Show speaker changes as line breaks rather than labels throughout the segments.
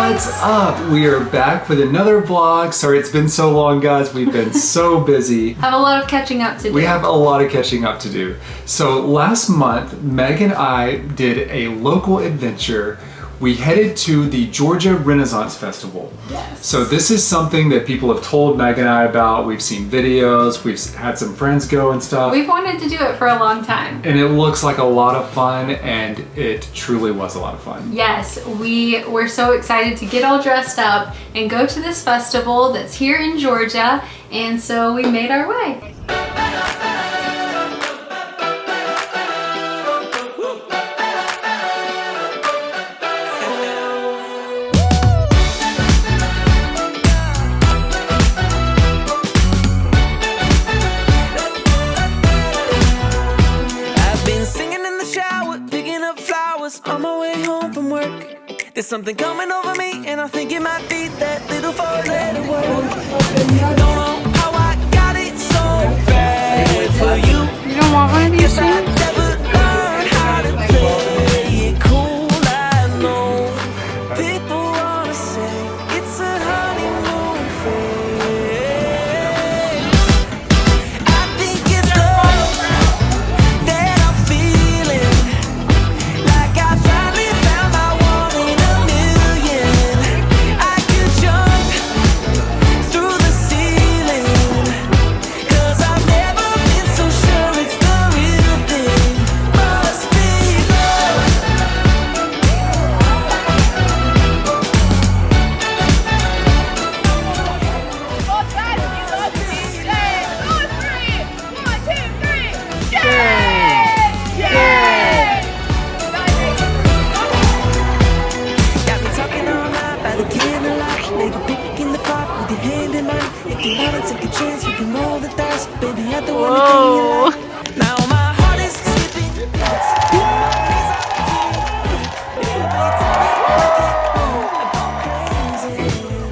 What's up? We are back with another vlog. Sorry it's been so long, guys. We've been so busy.
Have a lot of catching up to do.
We have a lot of catching up to do. So last month, Meg and I did a local adventure. We headed to the Georgia Renaissance Festival.
Yes.
So this is something that people have told Meg and I about. We've seen videos, we've had some friends go and stuff.
We've wanted to do it for a long time.
And it looks like a lot of fun, and it truly was a lot of fun.
Yes, we were so excited to get all dressed up and go to this festival that's here in Georgia, and so we made our way.
On my way home from work, there's something coming over me, and I think it might be that little four-letter word. Don't know how I got it so bad for you.
You don't want one of these
I never learned how to play it cool. I know people wanna say it's a honeymoon phase. I think it's love that I'm feeling. Like I finally found my one in a million. I could jump through the ceiling, 'cause I've never been so sure it's the real thing. Must be love.
Both sides of you love me. Yay! On three. 1, 2, 3. Yay! Yay!
Got me talking all night by the candlelight. Make a picnic in the park with your hand in mine. If you wanna take a chance, we can roll the dice. Baby, I don't wanna think you like. Now my heart is skipping beats.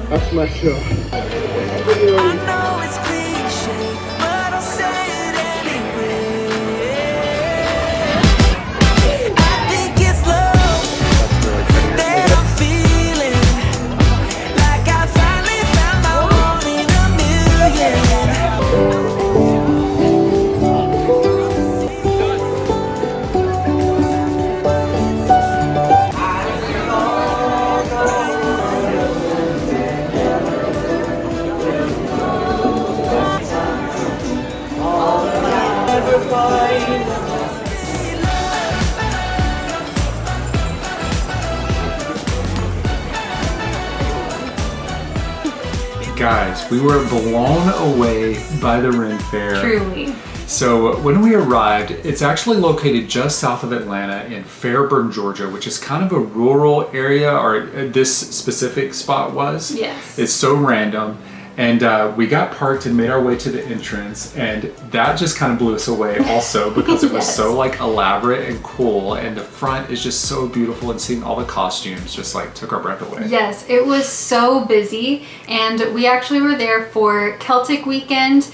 That's my show.
I know it's cliche, but I'll say it anyway. I think it's love that I'm feeling. Like I finally found my one in a million.
Guys, we were blown away by the Ren Fair.
Truly.
So when we arrived, it's actually located just south of Atlanta in Fairburn, Georgia, which is kind of a rural area, or this specific spot was.
Yes.
It's so random. And we got parked and made our way to the entrance, and that just kind of blew us away also because it was
Yes.
so like elaborate and cool, and the front is just so beautiful, and seeing all the costumes just like took our breath away.
Yes, it was so busy, and we actually were there for Celtic weekend,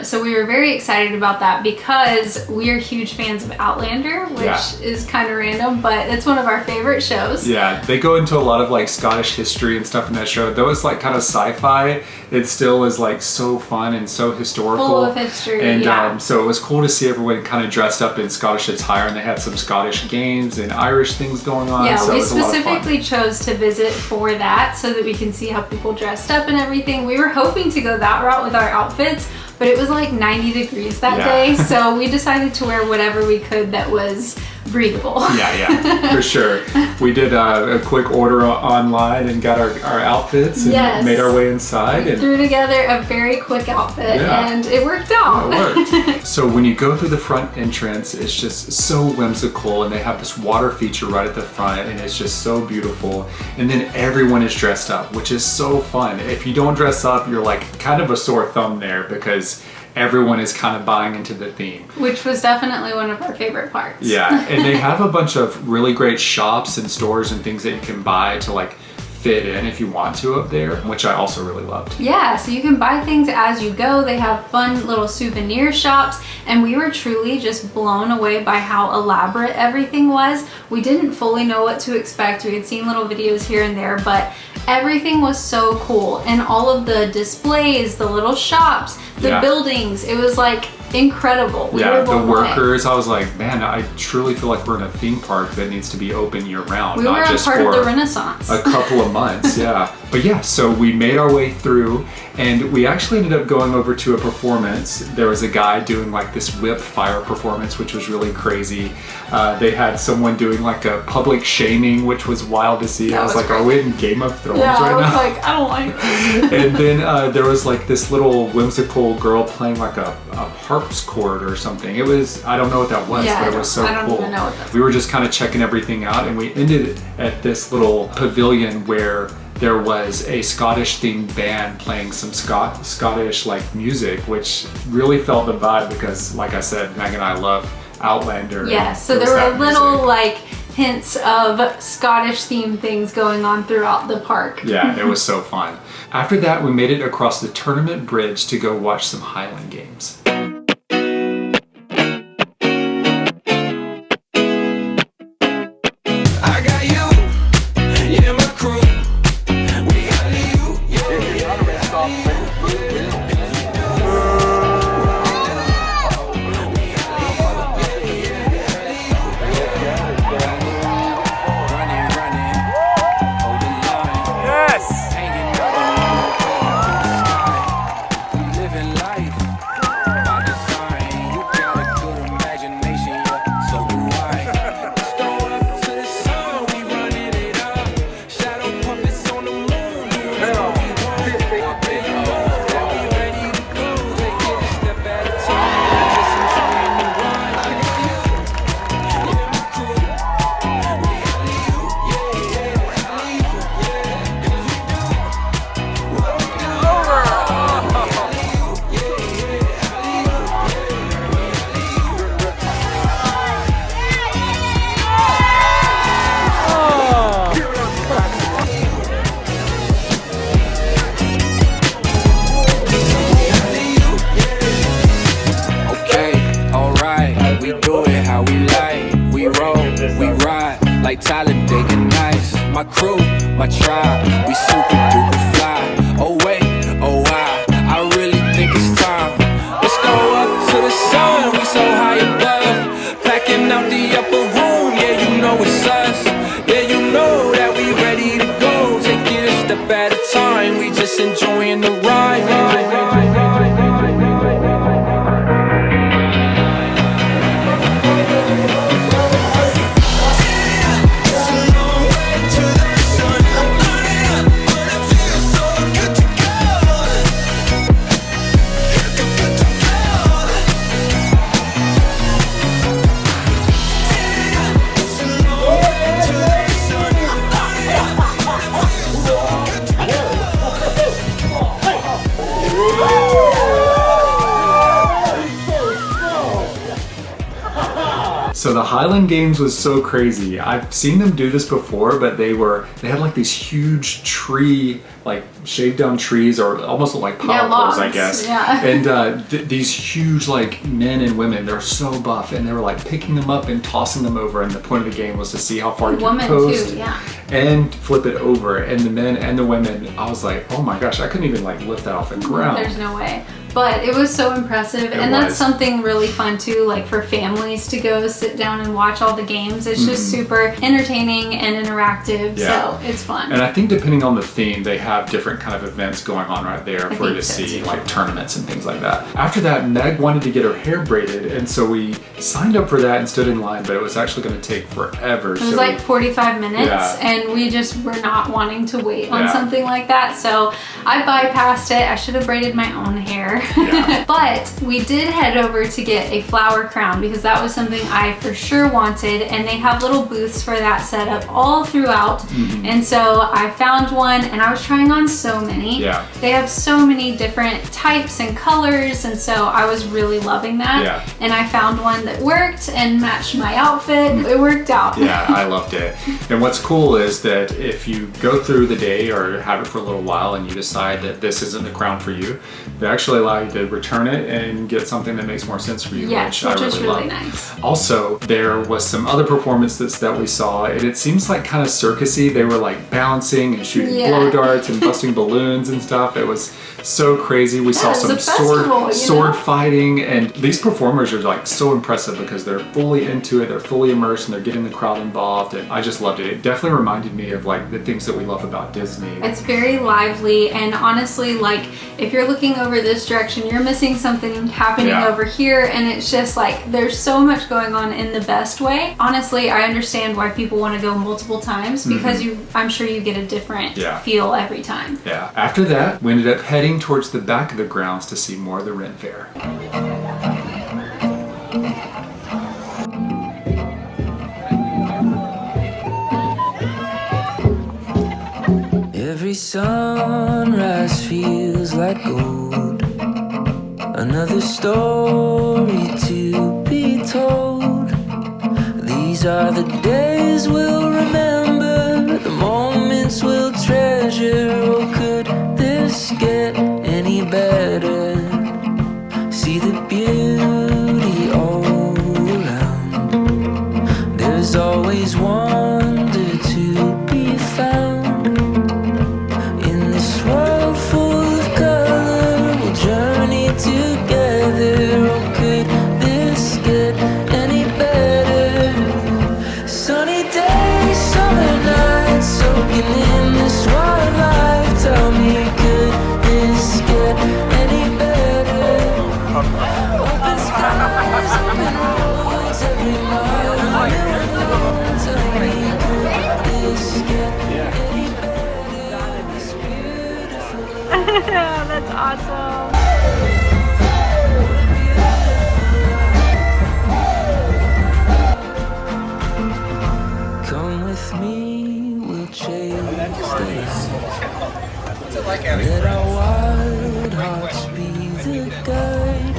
so we were very excited about that because we are huge fans of Outlander, which
Yeah.
is kind of random, but it's one of our favorite shows.
Yeah, they go into a lot of like Scottish history and stuff in that show. Though it's like kind of sci-fi, it still is like so fun and so historical.
Full of history,
And
yeah.
so it was cool to see everyone kind of dressed up in Scottish attire, and they had some Scottish games and Irish things going on.
Yeah,
so it
we
was a lot of fun.
specifically chose to visit for that so that we can see how people dressed up and everything. We were hoping to go that route with our outfits, but it was like 90 degrees that
Yeah.
day, so we decided to wear whatever we could that was breathable.
Yeah, for sure. We did a quick order online and got our outfits and
Yes.
made our way inside. And
Threw together a very quick outfit,
Yeah.
and it worked out.
it worked. So when you go through the front entrance, it's just so whimsical, and they have this water feature right at the front, and it's just so beautiful. And then everyone is dressed up, which is so fun. If you don't dress up, you're like kind of a sore thumb there because everyone is kind of buying into the theme.
Which was definitely one of our favorite parts.
Yeah, and they have a bunch of really great shops and stores and things that you can buy to like fit in if you want to up there, which I also really loved.
Yeah, so you can buy things as you go. They have fun little souvenir shops, and we were truly just blown away by how elaborate everything was. We didn't fully know what to expect. We had seen little videos here and there, but everything was so cool. And all of the displays, the little shops, the buildings, it was like incredible. We were
the
blown away.
workers, I was like, man, I truly feel like we're in a theme park that needs to be open year round,
We
not
were a
just
part
for
of the Renaissance.
a couple of months. But yeah, so we made our way through, and we actually ended up going over to a performance. There was a guy doing like this whip fire performance, which was really crazy. They had someone doing like a public shaming, which was wild to see. I was like, are we in Game of Thrones right now?
I was like, I don't like this.
And then there was like this little whimsical girl playing like a harpsichord or something. It was, I don't know what that was, but it was so
I don't
cool.
even know what that was.
We were just kind of checking everything out, and we ended at this little pavilion where there was a Scottish themed band playing some Scottish like music, which really felt the vibe because, like I said, Meg and I love Outlander.
Yes, so there were little like hints of Scottish themed things going on throughout the park.
Yeah, it was so fun. After that, we made it across the tournament bridge to go watch some Highland Games.
My crew, my tribe, we super duper fly. Oh wait, oh why, I really think it's time. Let's go up to the sun, we so high above. Packing out the upper room, yeah you know it's us. Yeah you know that we ready to go. Take it a step at a time, we just enjoying the ride.
So the Highland Games was so crazy. I've seen them do this before, but they had like these huge tree, like shaved down trees, or almost like power poles, I guess.
Yeah.
And these huge like men and women, they're so buff, and they were like picking them up and tossing them over. And the point of the game was to see how far you can post and flip it over. And the men and the women, I was like, oh my gosh, I couldn't even like lift that off the ground.
There's no way. But it was so impressive, and that's something really fun too, like for families to go sit down and watch all the games. It's just super entertaining and interactive, so it's fun.
And I think depending on the theme, they have different kind of events going on right there for you to see, like tournaments and things like that. After that, Meg wanted to get her hair braided, and so we signed up for that and stood in line, but it was actually going to take forever.
It was like 45 minutes, and we just were not wanting to wait on something like that, so I bypassed it. I should have braided my own hair. But we did head over to get a flower crown because that was something I for sure wanted, and they have little booths for that set up all throughout. And so I found one, and I was trying trying on so many.
Yeah.
They have so many different types and colors, and so I was really loving that.
Yeah.
And I found one that worked and matched my outfit. It worked out.
Yeah, I loved it. And what's cool is that if you go through the day or have it for a little while and you decide that this isn't the crown for you, they actually allow you to return it and get something that makes more sense for you,
Yes,
which I
is
really
really
love.
nice.
Also, there was some other performances that we saw, and it seems like kind of circusy. They were like bouncing and shooting
Yeah.
blow darts and busting balloons and stuff. It was so crazy. We saw
it was
some
a festival, you
sword
know?
fighting, and these performers are like so impressive because they're fully into it, they're fully immersed, and they're getting the crowd involved, and I just loved it. It definitely reminded me of like the things that we love about Disney.
It's very lively, and honestly, like if you're looking over this direction, you're missing something happening
Yeah.
over here, and it's just like there's so much going on in the best way. Honestly, I understand why people want to go multiple times because I'm sure you get a different
Yeah.
feel every time.
Yeah. After that, we ended up heading towards the back of the grounds to see more of the Ren Fair.
Every sunrise feels like gold. Another story to be told. These are the days we'll remember, the moments we'll treasure. Oh, could this get any better? See the beauty all around. There's always wonder to be found. In this world full of color, we'll journey together. Oh, could this get any better? Sunny days, summer nights, soaking in this wildlife. Tell me, could this get any better? Open skies, open roads, every mile alone. Tell me, could this get any better? This beautiful
That's awesome.
Come with me, we'll chase the light. Let our wild hearts be the guide.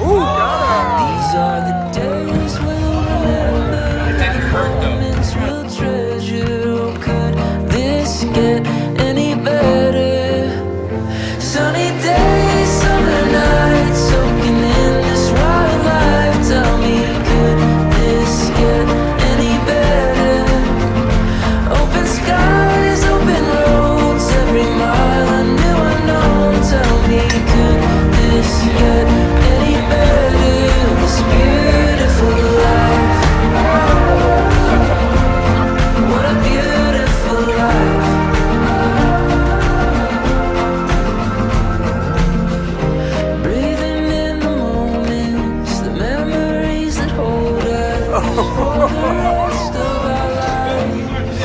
These are the days we'll remember, the moments we'll treasure. Oh, could this get any better? Sunny days, summer nights, soaking in this wildlife. Tell me, could this get any better? Open skies, open roads, every mile I knew unknown. Tell me, could this get any better? This beautiful life. What a beautiful life. Breathing in the moments, the memories that hold us for the rest of our lives.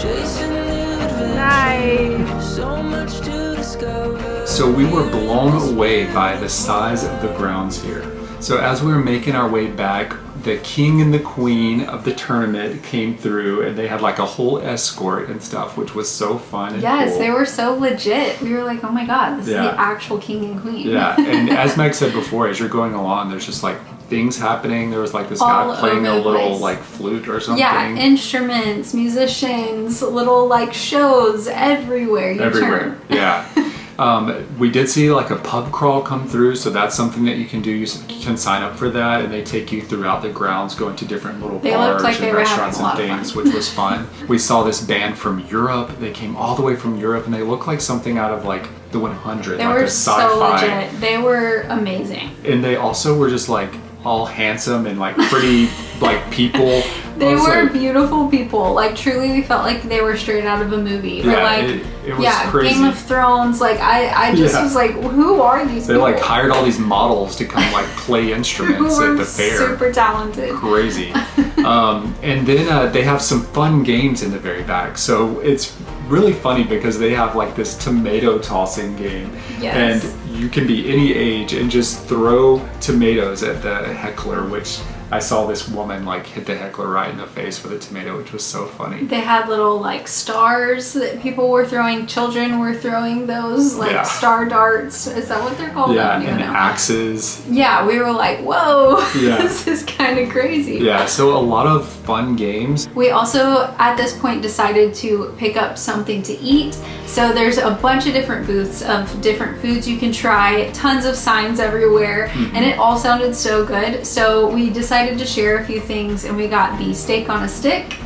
Chasing the adventure,
Nice.
so much to discover.
So we were blown away by the size of the grounds here. So as we were making our way back, the king and the queen of the tournament came through, and they had like a whole escort and stuff, which was so fun and
Yes,
cool.
they were so legit. We were like, oh my god, this
Yeah.
is the actual king and queen.
Yeah, and as Meg said before, as you're going along, there's just like things happening. There was like this
All
guy playing a
over the
little
place.
like flute or something.
Yeah, instruments, musicians, little like shows everywhere you
Everywhere.
turn.
Yeah. We did see like a pub crawl come through, so that's something that you can do. You can sign up for that, and they take you throughout the grounds, going to different little
They
bars
looked like they
and
were having
restaurants
a lot
and
of
things,
fun.
which was fun. We saw this band from Europe. They came all the way from Europe, and they look like something out of like the 100,
They
like
were
a
so
sci-fi.
legit. They were amazing.
And they also were just like all handsome and like pretty like people.
They
I was
were
like,
beautiful people. Like truly, we felt like they were straight out of a movie. Or
Yeah,
like,
it was crazy.
Game of Thrones. Like I just
Yeah.
was like, who are these
They
people?
like hired all these models to come like play instruments
who
at
were
the fair.
super talented.
Crazy. And then they have some fun games in the very back. So it's really funny because they have like this tomato tossing game.
Yes.
And you can be any age and just throw tomatoes at the heckler, which I saw this woman like hit the heckler right in the face with a tomato, which was so funny.
They had little like stars that people were throwing. Children were throwing those like star darts. Is that what they're called?
Yeah, and axes.
Yeah, we were like, whoa,
yeah.
This is kind of crazy.
Yeah, so a lot of fun games.
We also, at this point, decided to pick up something to eat. So there's a bunch of different booths of different foods you can try, tons of signs everywhere, and it all sounded so good. So we decided to share a few things, and we got the steak on a stick,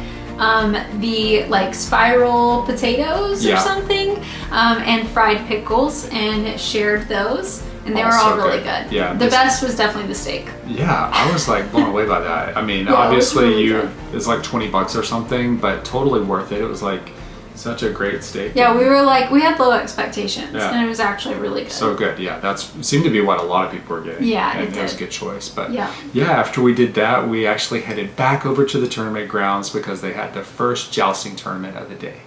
the like spiral potatoes or something, and fried pickles, and shared those. And they were all really good.
Yeah.
The best was definitely the steak.
Yeah, I was like blown away by that. I mean, obviously it's like $20 or something, but totally worth it. It was like such a great steak.
Yeah, we were like, we had low expectations, and it was actually really good.
So good, yeah. That seemed to be what a lot of people were getting.
Yeah,
and it was a good choice. But
yeah,
after we did that, we actually headed back over to the tournament grounds because they had the first jousting tournament of the day.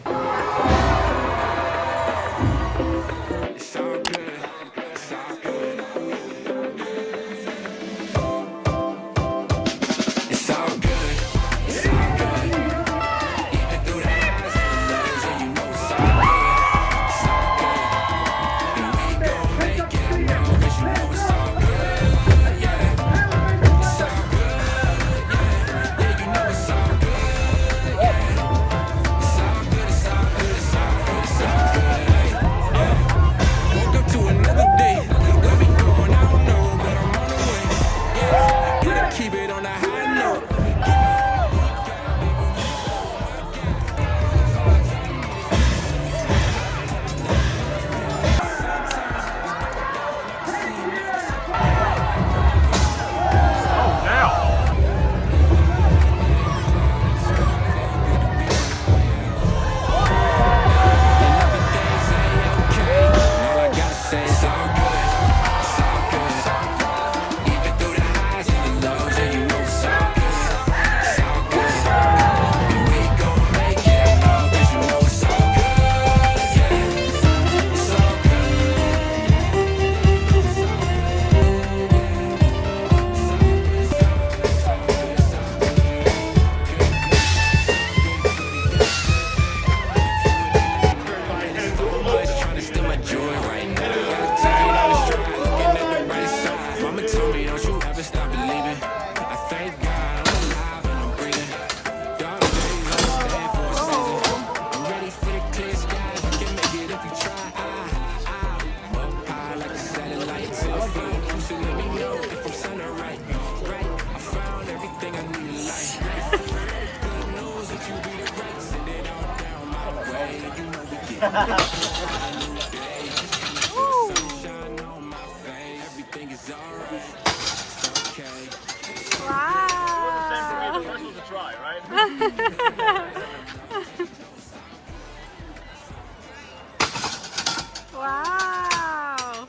Wow.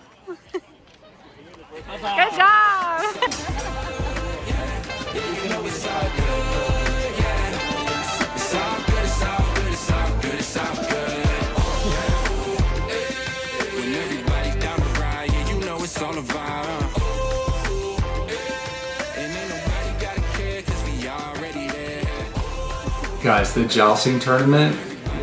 Good job.
Guys, the jousting tournament,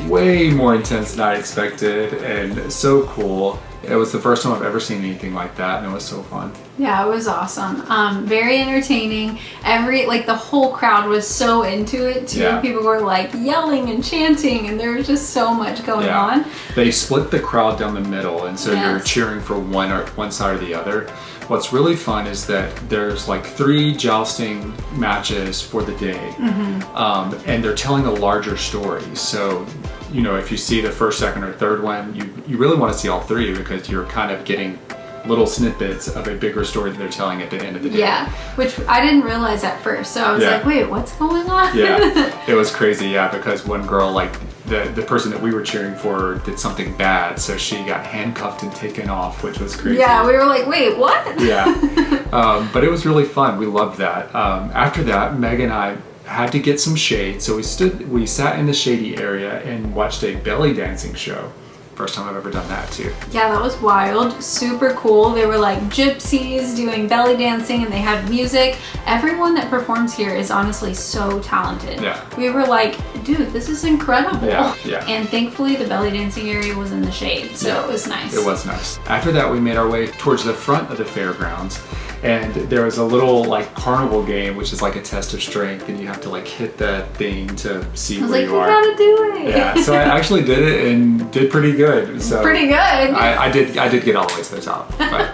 way more intense than I expected and so cool. It was the first time I've ever seen anything like that, and it was so fun.
Yeah, it was awesome. Very entertaining. The whole crowd was so into it too.
Yeah.
People were like yelling and chanting, and there was just so much going on.
They split the crowd down the middle, and so you're cheering for one side or the other. What's really fun is that there's like 3 jousting matches for the day, and they're telling a larger story. So, you know, if you see the first, second, or third one, you really want to see all 3 because you're kind of getting little snippets of a bigger story that they're telling at the end of the day.
Yeah, which I didn't realize at first. So I was like, wait, what's going on?
Yeah, it was crazy, because one girl, like, the person that we were cheering for did something bad, so she got handcuffed and taken off, which was crazy.
Yeah, we were like, wait, what?
Yeah, but it was really fun. We loved that. After that, Meg and I had to get some shade, so we sat in the shady area and watched a belly dancing show First time I've ever done that too.
Yeah, that was wild. Super cool. They were like gypsies doing belly dancing and they had music. Everyone that performs here is honestly so talented.
Yeah.
We were like, dude, this is incredible.
Yeah, yeah.
And thankfully the belly dancing area was in the shade, so it was nice.
It was nice. After that, we made our way towards the front of the fairgrounds, and there was a little like carnival game, which is like a test of strength, and you have to like hit that thing to see where you are.
I was like, you gotta do it.
Yeah, so I actually did it and did pretty good. So
pretty good.
I did get all the way to the top, but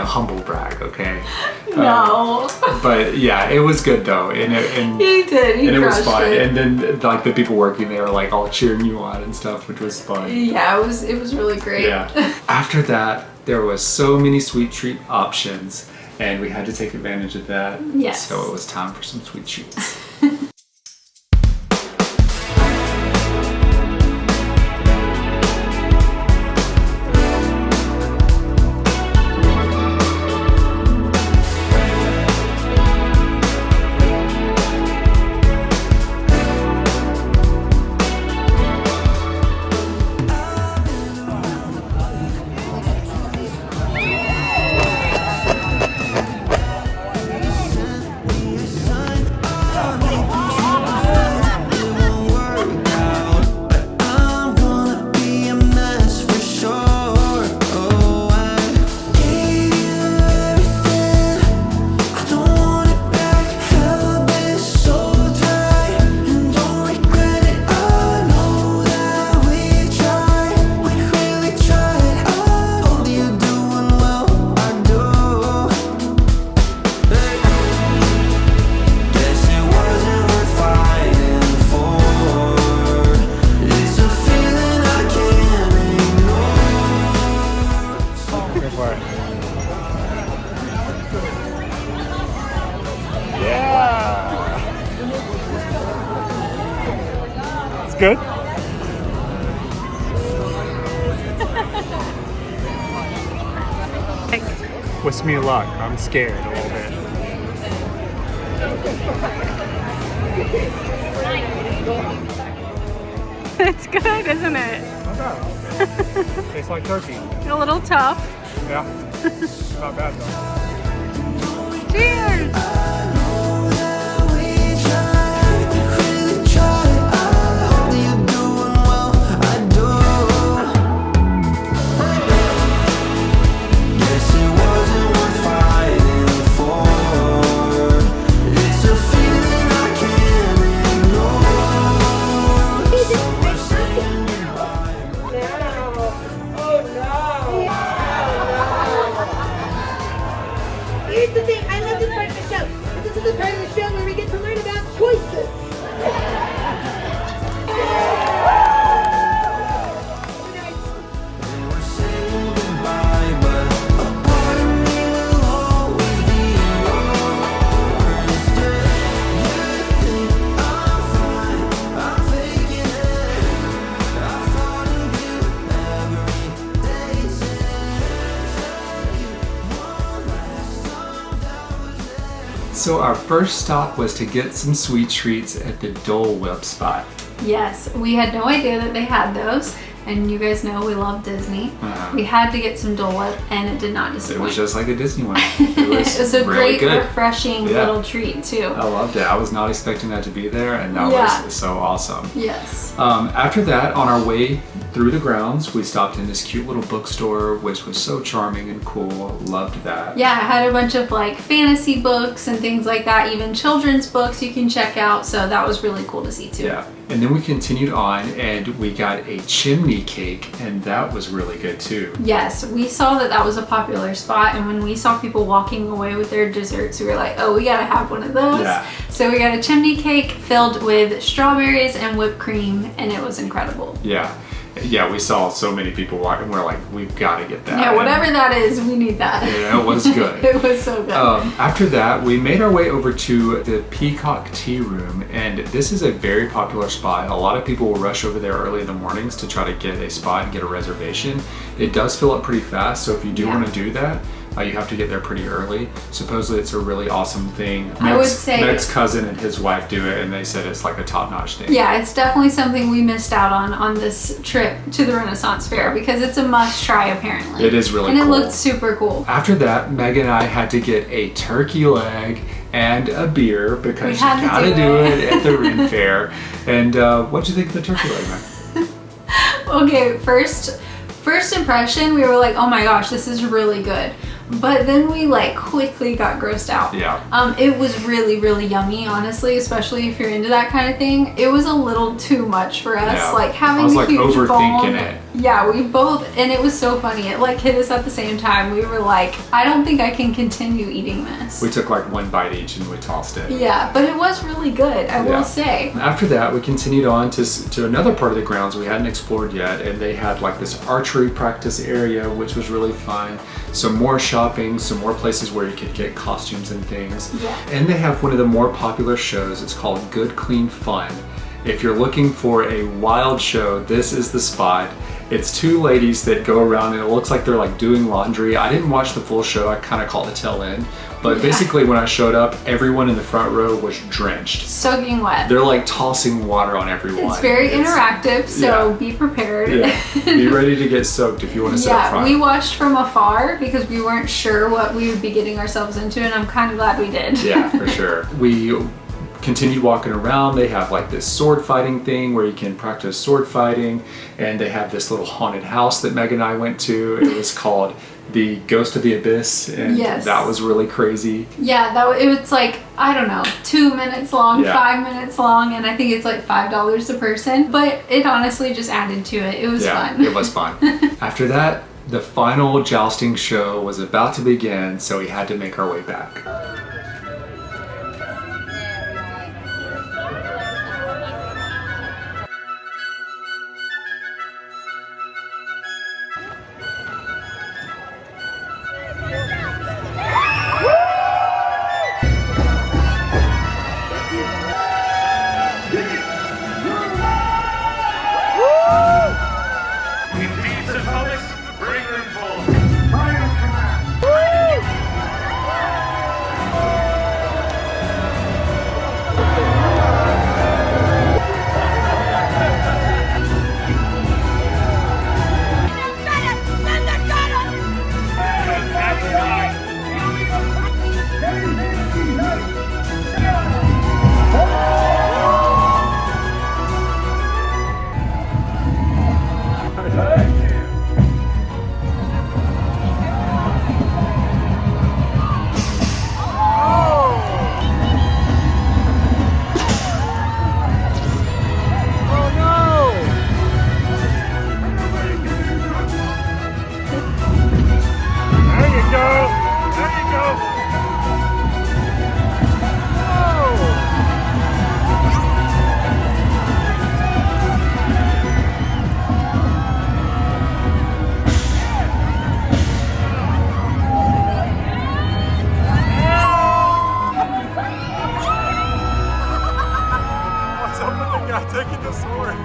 humble brag, okay?
No.
But yeah, it was good though, and
He did. He
and it was
crushed
fun.
it.
And then like the people working there were like all cheering you on and stuff, which was fun.
Yeah, it was really great.
Yeah. After that, there was so many sweet treat options, and we had to take advantage of that.
Yes.
So it was time for some sweet treats. Good? Wish me luck. I'm scared a little bit.
It's good, isn't it?
Not bad. Tastes like turkey.
A little tough.
Yeah. Not bad though.
Cheers!
Here's the thing, I love this part of the show. This is the part of the show where we get to learn about choices.
So our first stop was to get some sweet treats at the Dole Whip spot.
Yes, we had no idea that they had those, and you guys know we love Disney. We had to get some Dole Whip, and it did not disappoint.
It was just like a Disney one. It was
a
really
great,
good.
refreshing little treat too.
I loved it. I was not expecting that to be there, and that was so awesome.
Yes.
After that, on our way through the grounds, we stopped in this cute little bookstore, which was so charming and cool. Loved that.
Yeah, it had a bunch of like fantasy books and things like that, even children's books you can check out. So that was really cool to see too.
Yeah. And then we continued on and we got a chimney cake, and that was really good too.
Yes, we saw that that was a popular spot, and when we saw people walking away with their desserts, we were like, oh, we gotta have one of those.
Yeah.
So we got a chimney cake filled with strawberries and whipped cream, and it was incredible.
Yeah. Yeah, we saw so many people walking. We're like, we've got to get that.
Yeah, whatever that is, we need that.
Yeah, it was good.
It was so good.
After that, we made our way over to the Peacock Tea Room, and this is a very popular spot. A lot of people will rush over there early in the mornings to try to get a spot and get a reservation. It does fill up pretty fast, so if you do want to do that, You have to get there pretty early. Supposedly it's a really awesome thing.
I would say
Meg's cousin and his wife do it, and they said it's like a top-notch thing.
Yeah, it's definitely something we missed out on this trip to the Renaissance Fair because it's a must try apparently.
It is really
cool. And
cool.
it looked super cool.
After that, Meg and I had to get a turkey leg and a beer because you gotta do it at the Ren Fair. And what'd you think of the turkey leg, Meg?
Okay, first impression, we were like, oh my gosh, this is really good. But then we like quickly got grossed out.
Yeah.
It was really, really yummy, honestly, especially if you're into that kind of thing. It was a little too much for us.
Yeah.
Like having
I was
a
like
huge
overthinking
bone.
it.
Yeah, we both, and it was so funny. It like hit us at the same time. We were like, I don't think I can continue eating this.
We took like one bite each and we tossed it.
Yeah, but it was really good, I will say.
After that, we continued on to another part of the grounds we hadn't explored yet, and they had like this archery practice area, which was really fun. Some more shopping, some more places where you could get costumes and things.
Yeah.
And they have one of the more popular shows. It's called Good Clean Fun. If you're looking for a wild show, this is the spot. It's two ladies that go around and it looks like they're like doing laundry. I didn't watch the full show, I kind of caught the tail end. But basically when I showed up, everyone in the front row was drenched.
Soaking wet.
They're like tossing water on everyone.
It's very interactive, so be prepared.
Yeah, be ready to get soaked if you want to sit up front.
We watched from afar because we weren't sure what we would be getting ourselves into, and I'm kind of glad we did.
Yeah, for sure. We continued walking around. They have like this sword fighting thing where you can practice sword fighting, and they have this little haunted house that Meg and I went to. It was called the Ghost of the Abyss, and that was really crazy.
Yeah, it was like, I don't know, 2 minutes long, 5 minutes long, and I think it's like $5 a person, but it honestly just added to it. It was fun.
It was fun. After that, the final jousting show was about to begin, so we had to make our way back.
Taking the sword.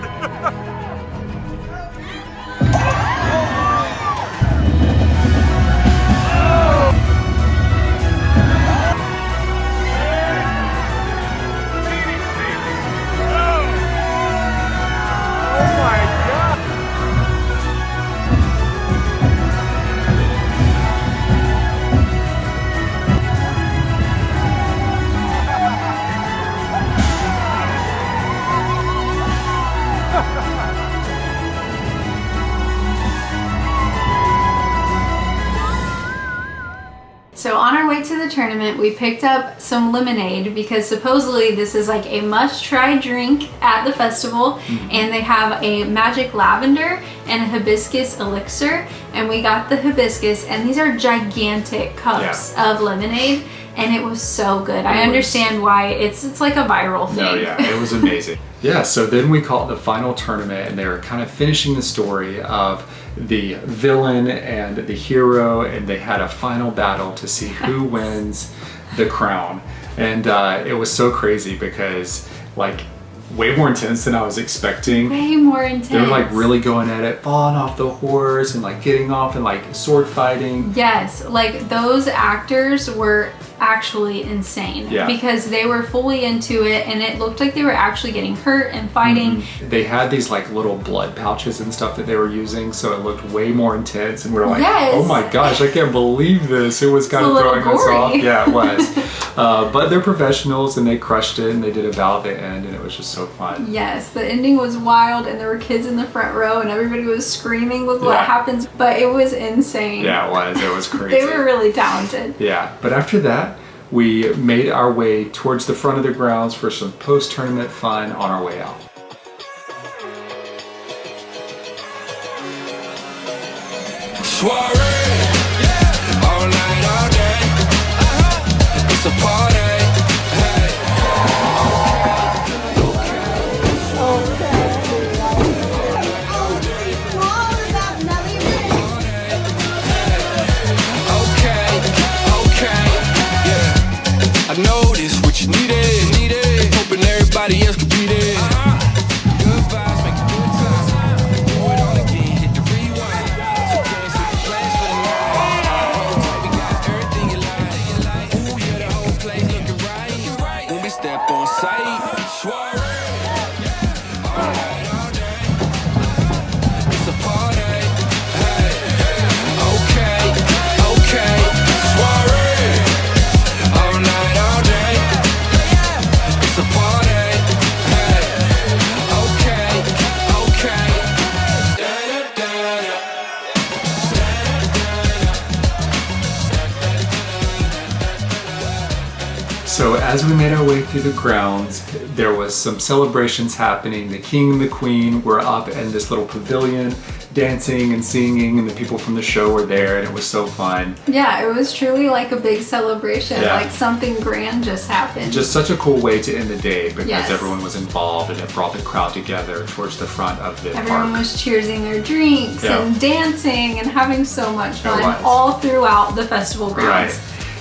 So on our way to the tournament, we picked up some lemonade because supposedly this is like a must-try drink at the festival, and they have a magic lavender and a hibiscus elixir, and we got the hibiscus, and these are gigantic cups of lemonade, and it was so good. I understand why it's like a viral thing.
No, it was amazing. So then we called the final tournament, and they were kind of finishing the story of the villain and the hero, and they had a final battle to see who wins the crown. And it was so crazy because like way more intense than I was expecting.
Way more intense.
They were like really going at it, falling off the horse and like getting off and like sword fighting.
Yes, like those actors were actually insane because they were fully into it and it looked like they were actually getting hurt and fighting.
They had these like little blood pouches and stuff that they were using, so it looked way more intense, and we were like, oh my gosh, I can't believe this. It was kind of throwing us off. Yeah, it was. But they're professionals and they crushed it and they did a bow at the end and it was just so fun.
Yes, the ending was wild and there were kids in the front row and everybody was screaming with what happens, but it was insane.
Yeah, it was. It was crazy.
They were really talented.
Yeah, but after that, we made our way towards the front of the grounds for some post-tournament fun on our way out.
Soiree, all night, all day. It's a party. I know this what you needed. Hoping everybody else could be there. Good vibes make a good time. Do it all again, hit the rewind. So cancel the plans for the night. Hold tight, we got everything you like. Ooh, yeah, the whole place looking right. When we step on site, soiree. All night, all day. It's a party. Hey, okay, soiree. All night, all day. It's a party. Hey, okay. Da-da-da-da.
So as we made our way through the grounds, there was some celebrations happening. The king and the queen were up in this little pavilion dancing and singing, and the people from the show were there, and it was so fun.
Yeah, it was truly like a big celebration,
Yeah.
like something grand just happened.
Just such a cool way to end the day because
Yes.
everyone was involved and it brought the crowd together towards the front of the
Everyone
park.
was cheersing their drinks and dancing and having so much fun
was.
all throughout the festival grounds.
Right.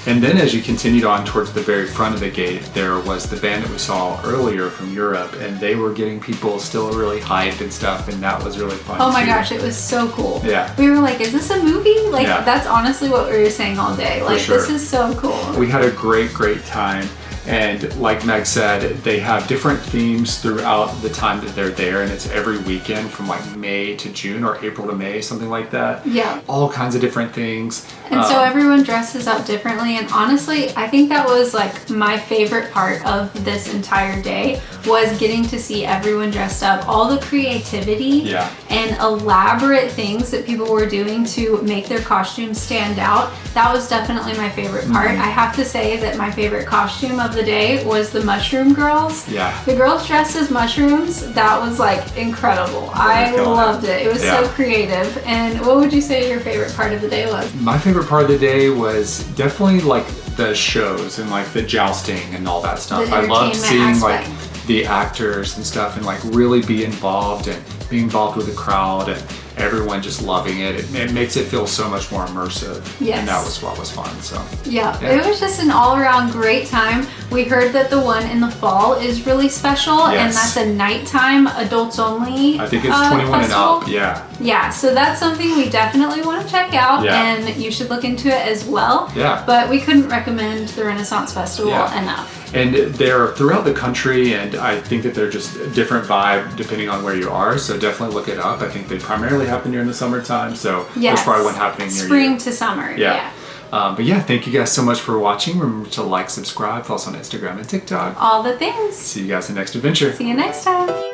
And then as you continued on towards the very front of the gate, there was the band that we saw earlier from Europe, and they were getting people still really hyped and stuff, and that was really fun
Oh my
too.
gosh, it was so cool.
Yeah.
We were like, is this a movie? Like,
Yeah.
that's honestly what we were saying all day. Like,
sure.
this is so cool.
We had a great time. And like Meg said, they have different themes throughout the time that they're there, and it's every weekend from like May to June or April to May, something like that.
Yeah.
All kinds of different things.
And so everyone dresses up differently, and honestly, I think that was like my favorite part of this entire day was getting to see everyone dressed up, all the creativity and elaborate things that people were doing to make their costumes stand out. That was definitely my favorite part. I have to say that my favorite costume of the day was the mushroom girls.
Yeah.
The girls dressed as mushrooms, that was like incredible. I loved it. It was so creative. And what would you say your favorite part of the day was?
My favorite part of the day was definitely like the shows and like the jousting and all that stuff. I loved seeing like the actors and stuff and like really be involved and be involved with the crowd and everyone just loving it. It makes it feel so much more immersive.
Yes.
And that was what was fun. So
yeah, it was just an all-around great time. We heard that the one in the fall is really special, and that's a nighttime, adults only.
I think it's 21
festival.
and up. Yeah.
Yeah, so that's something we definitely want to check out, and you should look into it as well.
Yeah.
But we couldn't recommend the Renaissance Festival enough.
And they're throughout the country, and I think that they're just a different vibe depending on where you are. So definitely look it up. I think they primarily happen during the summertime, so there's probably one happening near you.
Spring to summer. Yeah.
But yeah, thank you guys so much for watching. Remember to like, subscribe, follow us on Instagram and TikTok.
All the things.
See you guys in the next adventure.
See you next time.